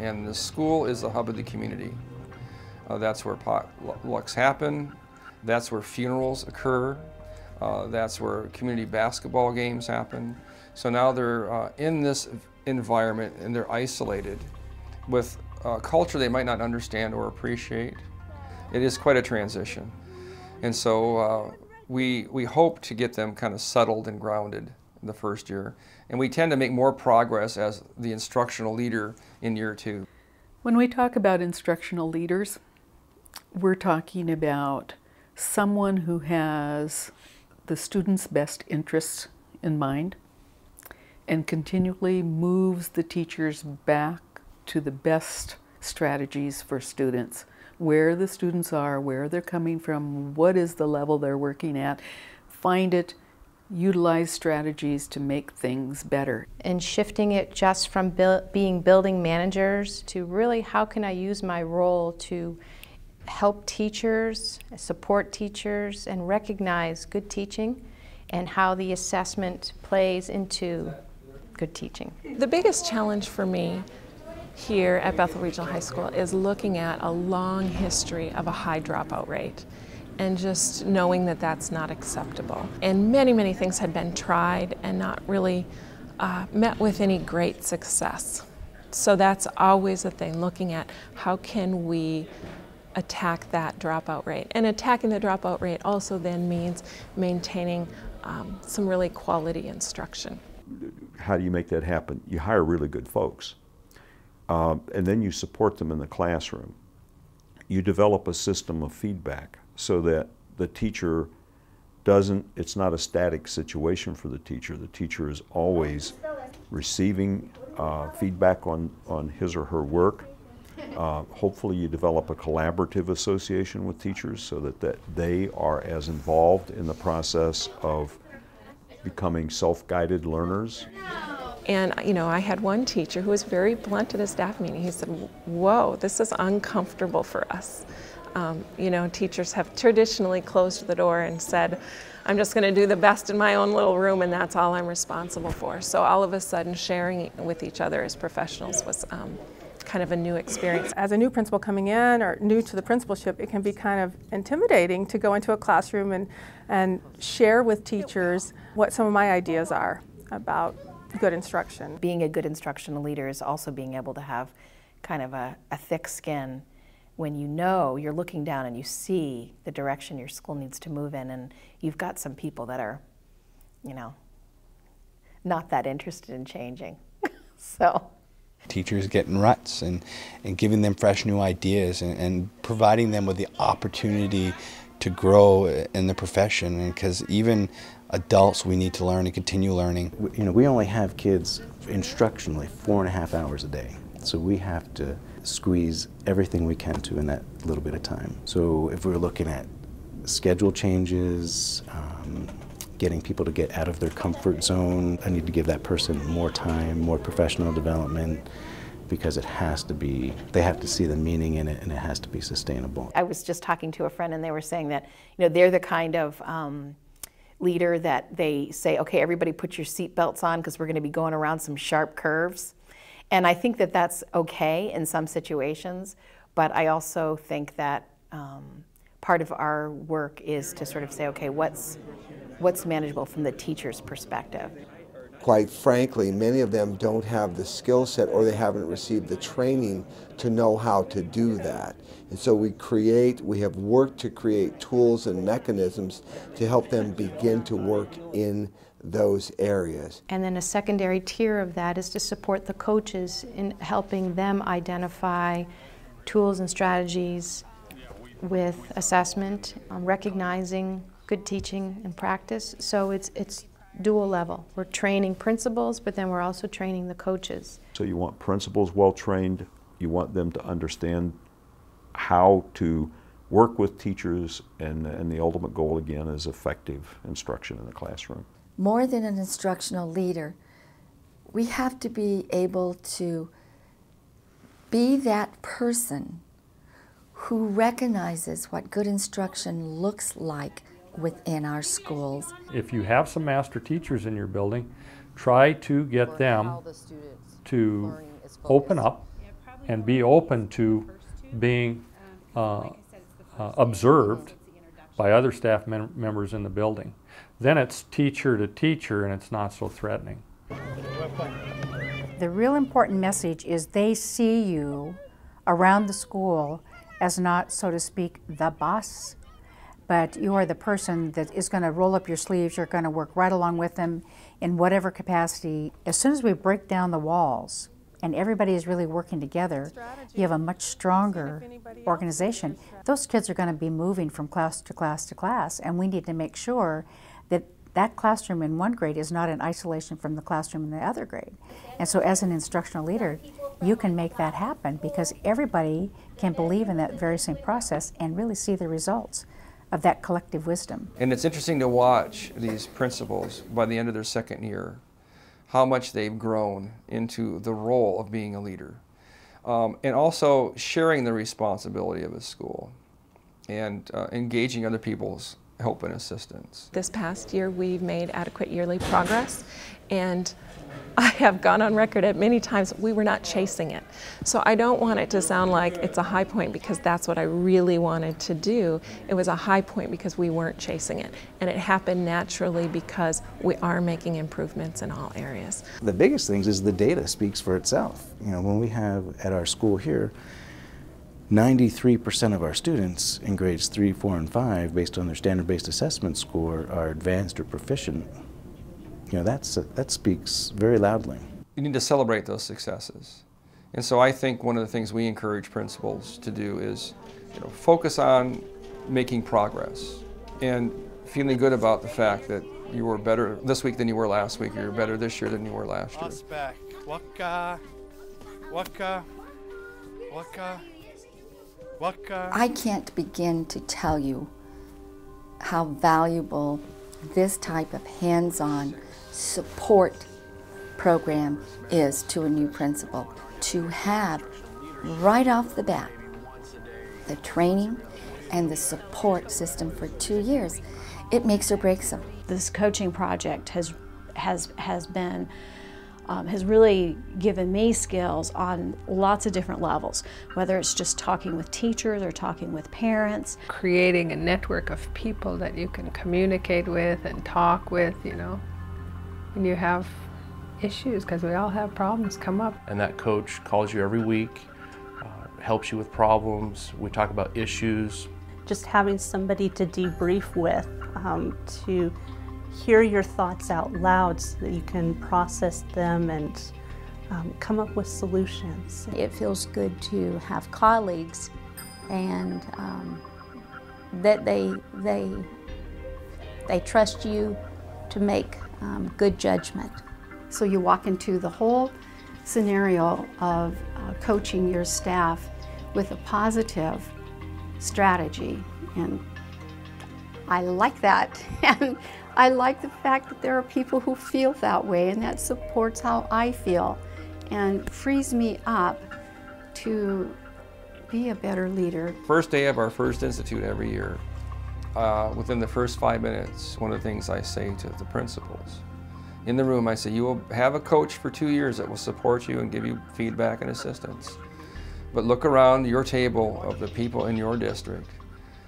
and the school is the hub of the community. That's where potlucks happen, that's where funerals occur, that's where community basketball games happen. So now they're in this environment and they're isolated with a culture they might not understand or appreciate. It is quite a transition. And so we hope to get them kind of settled and grounded in the first year. And we tend to make more progress as the instructional leader in year 2. When we talk about instructional leaders, we're talking about someone who has the student's best interests in mind and continually moves the teachers back to the best strategies for students, where the students are, where they're coming from, what is the level they're working at, find it, utilize strategies to make things better. And shifting it just from being building managers to really how can I use my role to help teachers, support teachers, and recognize good teaching and how the assessment plays into good teaching. The biggest challenge for me here at Bethel Regional High School is looking at a long history of a high dropout rate and just knowing that that's not acceptable. And many, many things had been tried and not really met with any great success. So that's always a thing, looking at how can we attack that dropout rate. And attacking the dropout rate also then means maintaining some really quality instruction. How do you make that happen? You hire really good folks. And then you support them in the classroom. You develop a system of feedback so that the teacher it's not a static situation for the teacher. The teacher is always receiving feedback on his or her work. Hopefully you develop a collaborative association with teachers so that they are as involved in the process of becoming self-guided learners. And I had one teacher who was very blunt at a staff meeting. He said, "Whoa, this is uncomfortable for us." Teachers have traditionally closed the door and said, "I'm just going to do the best in my own little room and that's all I'm responsible for." So all of a sudden sharing with each other as professionals was kind of a new experience. As a new principal coming in or new to the principalship, it can be kind of intimidating to go into a classroom and share with teachers what some of my ideas are about good instruction. Being a good instructional leader is also being able to have kind of a thick skin when you're looking down and you see the direction your school needs to move in, and you've got some people that are, not that interested in changing. So. Teachers getting ruts and giving them fresh new ideas and providing them with the opportunity to grow in the profession, because even adults, we need to learn and continue learning. We only have kids instructionally 4.5 hours a day, so we have to squeeze everything we can to in that little bit of time. So if we're looking at schedule changes, getting people to get out of their comfort zone, I need to give that person more time, more professional development, because they have to see the meaning in it, and it has to be sustainable. I was just talking to a friend and they were saying that, they're the kind of leader that they say, okay, everybody put your seat belts on because we're going to be going around some sharp curves. And I think that that's okay in some situations, but I also think that part of our work is to sort of say, okay, what's manageable from the teacher's perspective. Quite frankly, many of them don't have the skill set, or they haven't received the training to know how to do that. And so we have worked to create tools and mechanisms to help them begin to work in those areas. And then a secondary tier of that is to support the coaches in helping them identify tools and strategies with assessment, recognizing good teaching and practice. So it's dual level. We're training principals, but then we're also training the coaches. So you want principals well trained, you want them to understand how to work with teachers, and the ultimate goal again is effective instruction in the classroom. More than an instructional leader, we have to be able to be that person who recognizes what good instruction looks like within our schools. If you have some master teachers in your building, try to get them to open up and be open to being observed by other staff members in the building. Then it's teacher to teacher and it's not so threatening. The real important message is they see you around the school as not, so to speak, the boss, but you are the person that is going to roll up your sleeves. You're going to work right along with them in whatever capacity. As soon as we break down the walls and everybody is really working together, you have a much stronger organization. Those kids are going to be moving from class to class to class, and we need to make sure that that classroom in one grade is not in isolation from the classroom in the other grade. And so as an instructional leader, you can make that happen because everybody can believe in that very same process and really see the results of that collective wisdom. And it's interesting to watch these principals by the end of their second year, how much they've grown into the role of being a leader. And also sharing the responsibility of a school and engaging other people's help and assistance. This past year we've made adequate yearly progress, and I have gone on record at many times we were not chasing it. So I don't want it to sound like it's a high point because that's what I really wanted to do. It was a high point because we weren't chasing it, and it happened naturally because we are making improvements in all areas. The biggest things is the data speaks for itself. You know, when we have at our school here 93% of our students in grades 3, 4, and 5, based on their standard-based assessment score, are advanced or proficient. You know, that speaks very loudly. You need to celebrate those successes. And so I think one of the things we encourage principals to do is, focus on making progress and feeling good about the fact that you were better this week than you were last week, or you're better this year than you were last year. Back. Waka, waka, waka. I can't begin to tell you how valuable this type of hands-on support program is to a new principal. To have right off the bat the training and the support system for 2 years, it makes or breaks them. This coaching project has really given me skills on lots of different levels, whether it's just talking with teachers or talking with parents. Creating a network of people that you can communicate with and talk with, when you have issues, because we all have problems come up. And that coach calls you every week, helps you with problems. We talk about issues. Just having somebody to debrief with, to hear your thoughts out loud so that you can process them and come up with solutions. It feels good to have colleagues and that they trust you to make good judgment. So you walk into the whole scenario of coaching your staff with a positive strategy, and I like that. And I like the fact that there are people who feel that way, and that supports how I feel and frees me up to be a better leader. First day of our first institute every year, within the first 5 minutes, one of the things I say to the principals, in the room I say, you will have a coach for 2 years that will support you and give you feedback and assistance. But look around your table of the people in your district.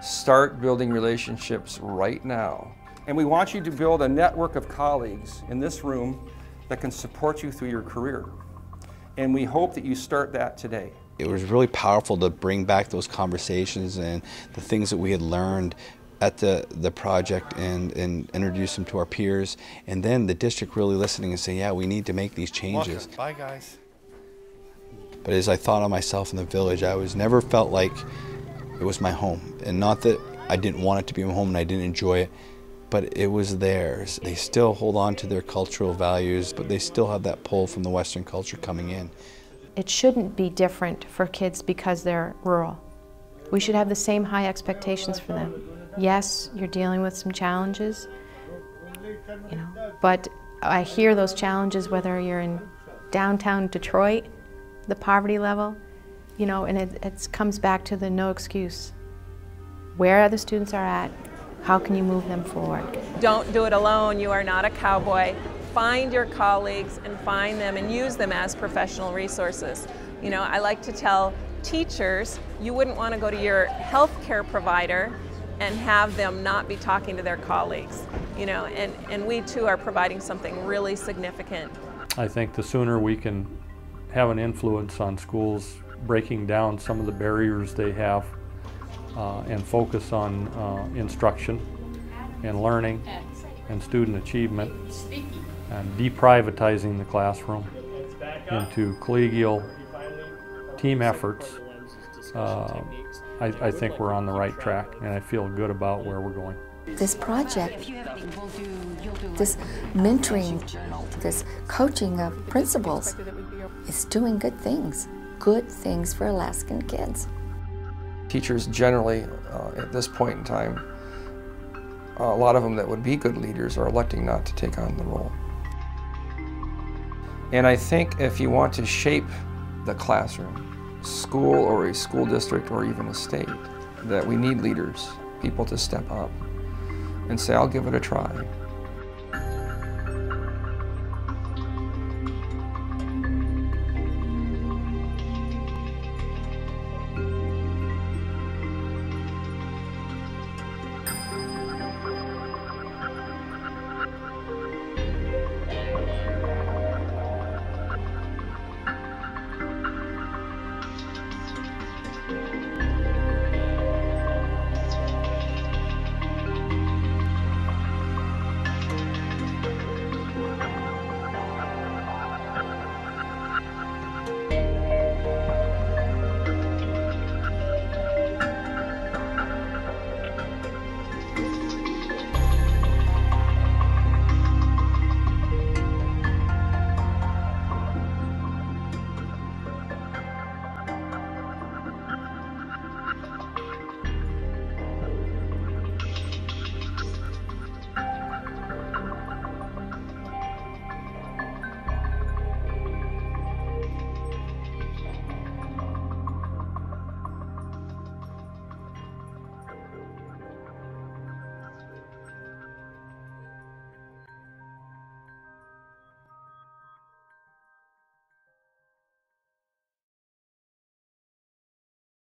Start building relationships right now. And we want you to build a network of colleagues in this room that can support you through your career. And we hope that you start that today. It was really powerful to bring back those conversations and the things that we had learned at the project and introduce them to our peers. And then the district really listening and saying, yeah, we need to make these changes. Bye, guys. But as I thought of myself in the village, I never felt like it was my home. And not that I didn't want it to be my home and I didn't enjoy it, but it was theirs. They still hold on to their cultural values, but they still have that pull from the Western culture coming in. It shouldn't be different for kids because they're rural. We should have the same high expectations for them. Yes, you're dealing with some challenges, but I hear those challenges whether you're in downtown Detroit, the poverty level, and it comes back to the no excuse. Where other students are at, how can you move them forward? Don't do it alone. You are not a cowboy. Find your colleagues and find them and use them as professional resources. You know, I like to tell teachers, you wouldn't want to go to your healthcare provider and have them not be talking to their colleagues, you know, and we too are providing something really significant. I think the sooner we can have an influence on schools, breaking down some of the barriers they have and focus on instruction and learning and student achievement and deprivatizing the classroom into collegial team efforts, I think we're on the right track, and I feel good about where we're going. This project, this mentoring, this coaching of principals is doing good things for Alaskan kids. Teachers generally, at this point in time, a lot of them that would be good leaders are electing not to take on the role. And I think if you want to shape the classroom, school or a school district or even a state, that we need leaders, people to step up and say, I'll give it a try.